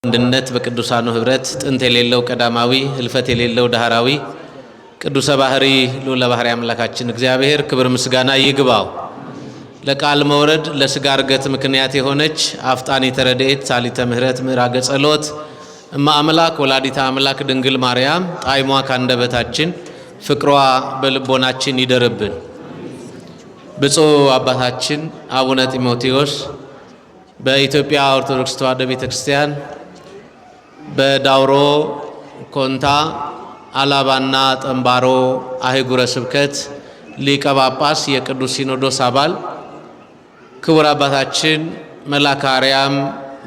አንድነት በቅዱሳኑ ህብረት ጥንት የሌለው ቀዳማዊ ህልፈት የሌለው ዳህራዊ ቅዱሰ ባህሪ ልዑለ ባህሪ አምላካችን እግዚአብሔር ክብር ምስጋና ይግባው። ለቃል መውረድ ለስጋ እርገት ምክንያት የሆነች አፍጣኒተ ረድኤት ሳሊተ ምህረት ምዕራገ ጸሎት እማ አምላክ ወላዲተ አምላክ ድንግል ማርያም ጣዕሟ ካንደበታችን ፍቅሯ በልቦናችን ይደርብን። ብፁዕ አባታችን አቡነ ጢሞቴዎስ በኢትዮጵያ ኦርቶዶክስ ተዋሕዶ ቤተክርስቲያን በዳውሮ ኮንታ አላባና ጠምባሮ አህጉረ ስብከት ሊቀ ጳጳስ የቅዱስ ሲኖዶስ አባል ክቡር አባታችን መልአከ አርያም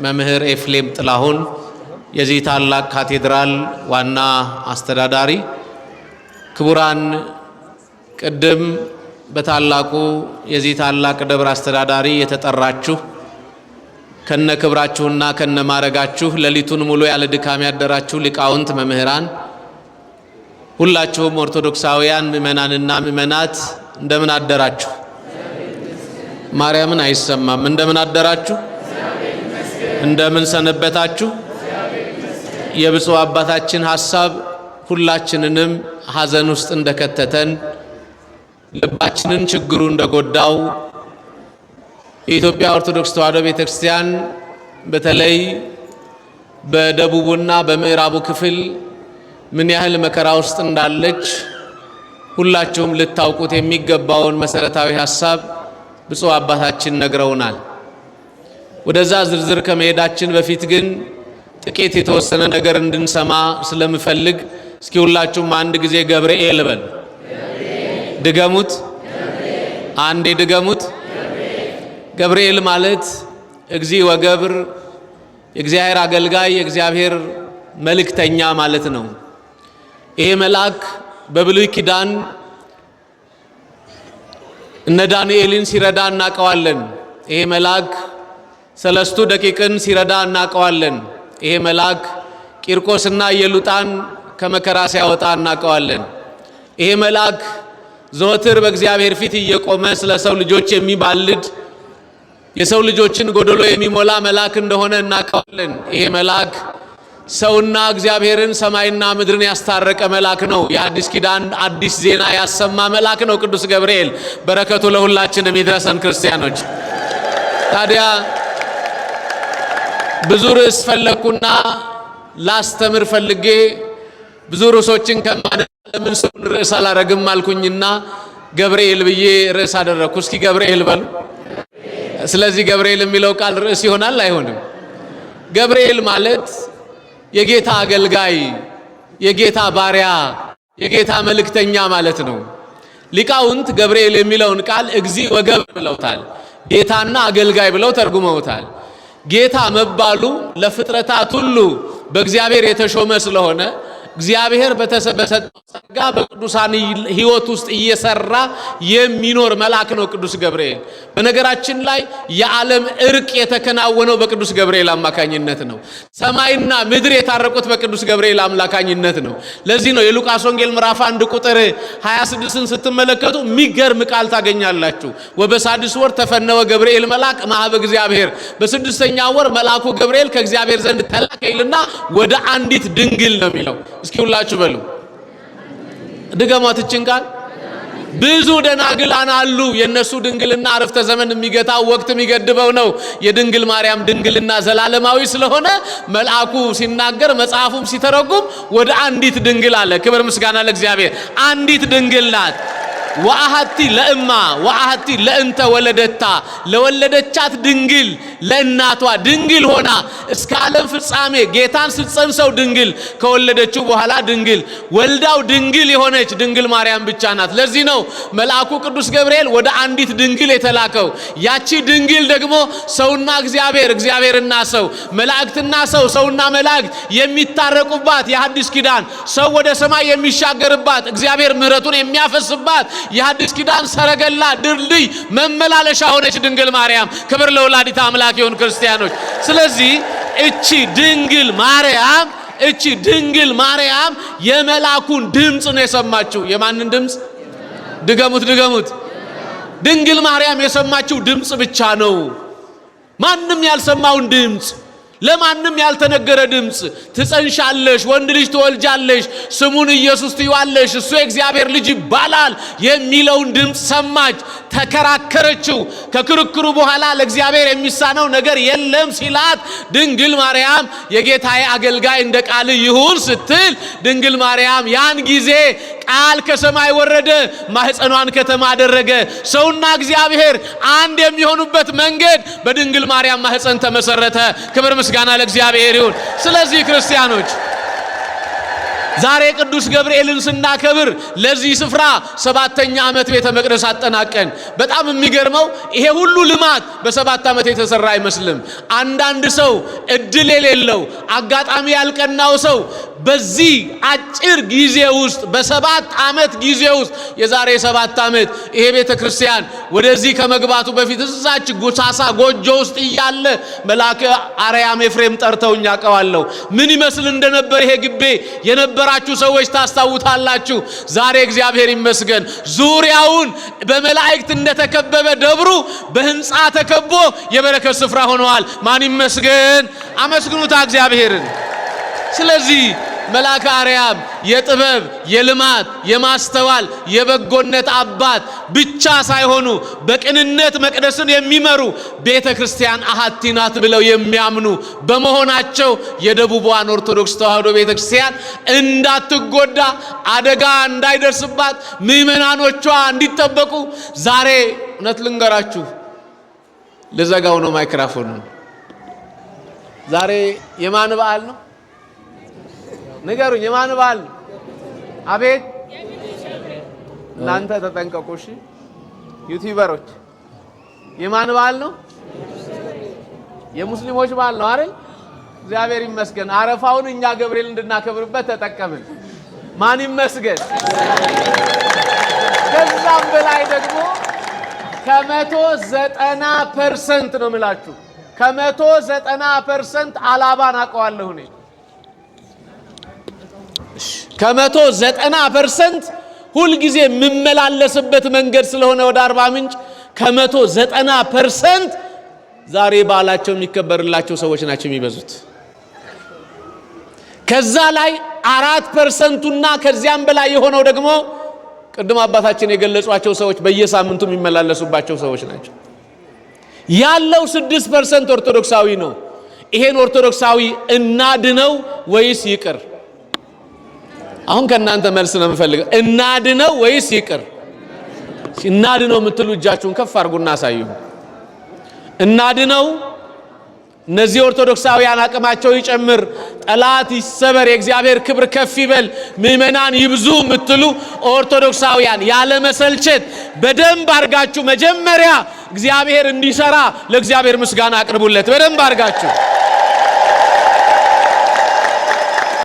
መምህር ኤፍሬም ጥላሁን የዚህ ታላቅ ካቴድራል ዋና አስተዳዳሪ፣ ክቡራን ቅድም በታላቁ የዚህ ታላቅ ደብር አስተዳዳሪ የተጠራችሁ ከነ ክብራችሁና ከነ ማረጋችሁ ሌሊቱን ሙሉ ያለ ድካም ያደራችሁ ሊቃውንት መምህራን፣ ሁላችሁም ኦርቶዶክሳውያን ምእመናንና ምእመናት እንደምን አደራችሁ? ማርያምን አይሰማም። እንደምን አደራችሁ? እንደምን ሰነበታችሁ? የብፁዕ አባታችን ሐሳብ ሁላችንንም ሐዘን ውስጥ እንደከተተን ልባችንን ችግሩ እንደጎዳው የኢትዮጵያ ኦርቶዶክስ ተዋሕዶ ቤተክርስቲያን በተለይ በደቡቡና በምዕራቡ ክፍል ምን ያህል መከራ ውስጥ እንዳለች ሁላችሁም ልታውቁት የሚገባውን መሰረታዊ ሐሳብ ብፁዕ አባታችን ነግረውናል። ወደዛ ዝርዝር ከመሄዳችን በፊት ግን ጥቂት የተወሰነ ነገር እንድንሰማ ስለምፈልግ እስኪ ሁላችሁም አንድ ጊዜ ገብርኤል በሉ። ድገሙት። አንዴ ድገሙት። ገብርኤል ማለት እግዚእ ወገብር የእግዚአብሔር አገልጋይ የእግዚአብሔር መልእክተኛ ማለት ነው። ይሄ መልአክ በብሉይ ኪዳን እነ ዳንኤልን ሲረዳ እናቀዋለን። ይሄ መልአክ ሰለስቱ ደቂቅን ሲረዳ እናቀዋለን። ይሄ መልአክ ቂርቆስና ኢየሉጣን ከመከራ ሲያወጣ እናቀዋለን። ይሄ መልአክ ዘወትር በእግዚአብሔር ፊት እየቆመ ስለ ሰው ልጆች የሚባልድ የሰው ልጆችን ጎደሎ የሚሞላ መልአክ እንደሆነ እናቀዋለን። ይሄ መልአክ ሰውና እግዚአብሔርን ሰማይና ምድርን ያስታረቀ መልአክ ነው። የአዲስ ኪዳን አዲስ ዜና ያሰማ መልአክ ነው ቅዱስ ገብርኤል። በረከቱ ለሁላችንም ይድረሰን ክርስቲያኖች። ታዲያ ብዙ ርዕስ ፈለኩና ላስተምር ፈልጌ ብዙ ርዕሶችን ለምን ሰውን ርዕስ አላረግም አልኩኝና ገብርኤል ብዬ ርዕስ አደረኩ። እስኪ ገብርኤል በሉ። ስለዚህ ገብርኤል የሚለው ቃል ርዕስ ይሆናል አይሆንም? ገብርኤል ማለት የጌታ አገልጋይ፣ የጌታ ባሪያ፣ የጌታ መልእክተኛ ማለት ነው። ሊቃውንት ገብርኤል የሚለውን ቃል እግዚእ ወገብር ብለውታል። ጌታና አገልጋይ ብለው ተርጉመውታል። ጌታ መባሉ ለፍጥረታት ሁሉ በእግዚአብሔር የተሾመ ስለሆነ እግዚአብሔር በተሰጠው ጸጋ በቅዱሳን ሕይወት ውስጥ እየሰራ የሚኖር መልአክ ነው ቅዱስ ገብርኤል። በነገራችን ላይ የዓለም እርቅ የተከናወነው በቅዱስ ገብርኤል አማካኝነት ነው። ሰማይና ምድር የታረቁት በቅዱስ ገብርኤል አማካኝነት ነው። ለዚህ ነው የሉቃስ ወንጌል ምዕራፍ 1 ቁጥር 26ን ስትመለከቱ የሚገርም ቃል ታገኛላችሁ። ወበሳድስ ወር ተፈነወ ገብርኤል መልአክ ማህበ እግዚአብሔር፣ በስድስተኛው ወር መልአኩ ገብርኤል ከእግዚአብሔር ዘንድ ተላከ ይልና ወደ አንዲት ድንግል ነው የሚለው። እስኪ ሁላችሁ በሉ ድገማትችን ቃል። ብዙ ደናግላን አሉ። የነሱ ድንግልና አረፍተ ዘመን የሚገታው ወቅት የሚገድበው ነው። የድንግል ማርያም ድንግልና ዘላለማዊ ስለሆነ መልአኩ ሲናገር መጽሐፉም ሲተረጉም ወደ አንዲት ድንግል አለ። ክብር ምስጋና ለእግዚአብሔር። አንዲት ድንግል ናት። ወአሐቲ ለእማ ወአሐቲ ለእንተ ወለደታ፣ ለወለደቻት ድንግል ለእናቷ ድንግል ሆና እስከ ዓለም ፍጻሜ ጌታን ስትጸንሰው ድንግል፣ ከወለደችው በኋላ ድንግል፣ ወልዳው ድንግል የሆነች ድንግል ማርያም ብቻ ናት። ለዚህ ነው መልአኩ ቅዱስ ገብርኤል ወደ አንዲት ድንግል የተላከው። ያቺ ድንግል ደግሞ ሰውና እግዚአብሔር፣ እግዚአብሔርና ሰው፣ መላእክትና ሰው፣ ሰውና መላእክት የሚታረቁባት የሐዲስ ኪዳን ሰው ወደ ሰማይ የሚሻገርባት እግዚአብሔር ምሕረቱን የሚያፈስባት የሐዲስ ኪዳን ሰረገላ ድልድይ መመላለሻ ሆነች ድንግል ማርያም። ክብር ለወላዲተ አምላክ ይሁን ክርስቲያኖች። ስለዚህ እቺ ድንግል ማርያም የመላኩን ድምጽ ነው የሰማችው። የማንን ድምጽ? ድገሙት። ድንግል ማርያም የሰማችው ድምጽ ብቻ ነው። ማንም ያልሰማውን ድምጽ ለማንም ያልተነገረ ድምጽ ትጸንሻለሽ ወንድ ልጅ ትወልጃለሽ ስሙን ኢየሱስ ትይዋለሽ እሱ የእግዚአብሔር ልጅ ይባላል የሚለውን ድምጽ ሰማች ተከራከረችው ከክርክሩ በኋላ ለእግዚአብሔር የሚሳነው ነገር የለም ሲላት ድንግል ማርያም የጌታዬ አገልጋይ እንደ ቃል ይሁን ስትል ድንግል ማርያም ያን ጊዜ ቃል ከሰማይ ወረደ ማህፀኗን ከተማ አደረገ ሰውና እግዚአብሔር አንድ የሚሆኑበት መንገድ በድንግል ማርያም ማህፀን ተመሰረተ ክብር ምስጋና ለእግዚአብሔር ይሁን ስለዚህ ክርስቲያኖች ዛሬ ቅዱስ ገብርኤልን ስናከብር ለዚህ ስፍራ 7ኛ ዓመት ቤተ መቅደስ አጠናቀን በጣም የሚገርመው ይሄ ሁሉ ልማት በ7 ዓመት የተሰራ አይመስልም አንዳንድ ሰው እድል የሌለው አጋጣሚ ያልቀናው ሰው በዚህ አጭር ጊዜ ውስጥ በ7 ዓመት ጊዜ ውስጥ የዛሬ 7 ዓመት ይሄ ቤተ ክርስቲያን ወደዚህ ከመግባቱ በፊት እዛች ጎሳሳ ጎጆ ውስጥ ይያለ መልአከ አርያም ኤፍሬም ጠርተውኛ አቀዋለሁ ምን ይመስል እንደነበር ይሄ ግቤ የነበራችሁ ሰዎች ታስታውታላችሁ ዛሬ እግዚአብሔር ይመስገን ዙሪያውን በመላእክት እንደተከበበ ደብሩ በህንጻ ተከቦ የበረከት ስፍራ ሆኗል ማን ይመስገን አመስግኑታ እግዚአብሔርን ስለዚህ መልአከ አርያም የጥበብ የልማት የማስተዋል የበጎነት አባት ብቻ ሳይሆኑ በቅንነት መቅደስን የሚመሩ ቤተክርስቲያን አሐቲ ናት ብለው የሚያምኑ በመሆናቸው የደቡቧን ኦርቶዶክስ ተዋሕዶ ቤተክርስቲያን እንዳትጎዳ አደጋ እንዳይደርስባት ምእመናኖቿ እንዲጠበቁ ዛሬ እውነት ልንገራችሁ ለዘጋው ነው ማይክሮፎኑን ዛሬ የማን በዓል ነው ንገሩኝ የማን በዓል አቤት እናንተ ተጠንቀቁ እሺ ዩቲዩበሮች የማን በዓል ነው የሙስሊሞች በዓል ነው አይደል እግዚአብሔር ይመስገን አረፋውን እኛ ገብርኤል እንድናከብርበት ተጠቀምን ማን ይመስገን ከዛም በላይ ደግሞ ከ190% ነው የምላችሁ ከ190% አላባን አቀዋለሁ እኔ ከ190% ሁሉ ጊዜ የምመላለስበት መንገድ ስለሆነ ወደ አርባ ምንጭ ከ190% ዛሬ በዓላቸው የሚከበርላቸው ሰዎች ናቸው የሚበዙት ከዛ ላይ 4%ና ከዚያም በላይ የሆነው ደግሞ ቅድም አባታችን የገለጿቸው ሰዎች በየሳምንቱ የሚመላለሱባቸው ሰዎች ናቸው ያለው 6% ኦርቶዶክሳዊ ነው ይሄን ኦርቶዶክሳዊ እናድነው ወይስ ይቅር አሁን ከናንተ መልስ ነው የምፈልገው እናድነው ወይስ ይቅር እናድነው የምትሉ እጃችሁን ከፍ አድርጉና አሳዩ እናድነው እነዚህ ኦርቶዶክሳውያን አቅማቸው ይጨምር ጠላት ይሰበር የእግዚአብሔር ክብር ከፍ ይበል ምእመናን ይብዙ የምትሉ ኦርቶዶክሳውያን ያለ መሰልቸት በደንብ አርጋችሁ መጀመሪያ እግዚአብሔር እንዲሰራ ለእግዚአብሔር ምስጋና አቅርቡለት በደንብ አርጋችሁ